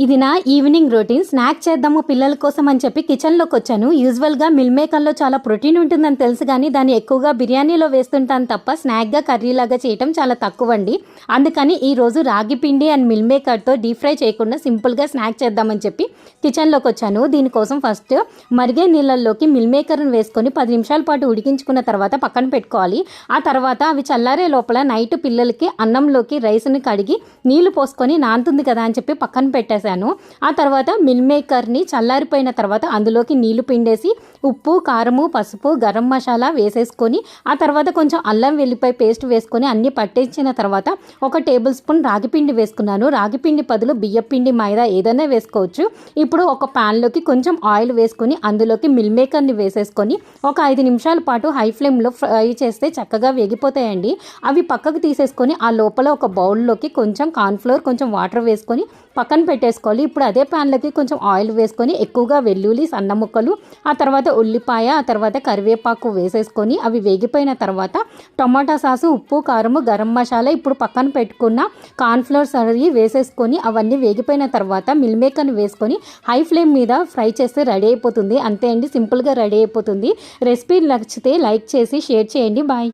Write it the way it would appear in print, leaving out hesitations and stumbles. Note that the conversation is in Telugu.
ఇది నా ఈవినింగ్ రొటీన్. స్నాక్ చేద్దాము పిల్లల కోసం అని చెప్పి కిచెన్లోకి వచ్చాను. యూజువల్గా మిల్ మేకర్లో చాలా ప్రోటీన్ ఉంటుందని తెలుసు, కానీ దాన్ని ఎక్కువగా బిర్యానీలో వేస్తుంటాను తప్ప స్నాక్గా కర్రీలాగా చేయటం చాలా తక్కువ అండి. అందుకని ఈరోజు రాగి పిండి అండ్ మిల్ మేకర్తో డీప్ ఫ్రై చేయకుండా సింపుల్గా స్నాక్ చేద్దామని చెప్పి కిచెన్లోకి వచ్చాను. దీనికోసం ఫస్ట్ మరిగే నీళ్ళల్లోకి మిల్ మేకర్ని వేసుకొని 10 నిమిషాల పాటు ఉడికించుకున్న తర్వాత పక్కన పెట్టుకోవాలి. ఆ తర్వాత అవి చల్లారే లోపల నైట్ పిల్లలకి అన్నంలోకి రైస్ని కడిగి నీళ్లు పోసుకొని నానుతుంది కదా అని చెప్పి పక్కన పెట్టేసాను. ఆ తర్వాత మిల్ మేకర్ని చల్లారిపోయిన తర్వాత అందులోకి నీళ్లు పిండేసి ఉప్పు, కారము, పసుపు, గరం మసాలా వేసేసుకొని ఆ తర్వాత కొంచెం అల్లం వెల్లిపాయ పేస్ట్ వేసుకొని అన్నీ పట్టించిన తర్వాత 1 టేబుల్ స్పూన్ రాగిపిండి వేసుకున్నాను. రాగిపిండి బదులు బియ్యపిండి, మైదా ఏదైనా వేసుకోవచ్చు. ఇప్పుడు ఒక ప్యాన్లోకి కొంచెం ఆయిల్ వేసుకొని అందులోకి మిల్ మేకర్ని వేసేసుకొని ఒక 5 నిమిషాల పాటు హై ఫ్లేమ్లో ఫ్రై చేస్తే చక్కగా వేగిపోతాయండి. అవి పక్కకు తీసేసుకొని ఆ లోపల ఒక బౌల్లోకి కొంచెం కార్న్ఫ్లోర్, కొంచెం వాటర్ వేసుకొని పక్కన పెట్టేసుకోవాలి. ఇప్పుడు అదే ప్యాన్లోకి కొంచెం ఆయిల్ వేసుకొని ఎక్కువగా వెల్లుల్లి సన్న ముక్కలు, ఆ తర్వాత ఉల్లిపాయ, ఆ తర్వాత కరివేపాకు వేసేసుకొని అవి వేగిపోయిన తర్వాత టమాటా సాసు, ఉప్పు, కారము, గరం మసాలా, ఇప్పుడు పక్కన పెట్టుకున్న కార్న్ఫ్లోర్ సరి వేసేసుకొని అవన్నీ వేగిపోయిన తర్వాత మిల్ మేకర్ని వేసుకొని హై ఫ్లేమ్ మీద ఫ్రై చేస్తే రెడీ అయిపోతుంది. అంతే అండి, సింపుల్గా రెడీ అయిపోతుంది. రెసిపీ నచ్చితే లైక్ చేసి షేర్ చేయండి. బాయ్.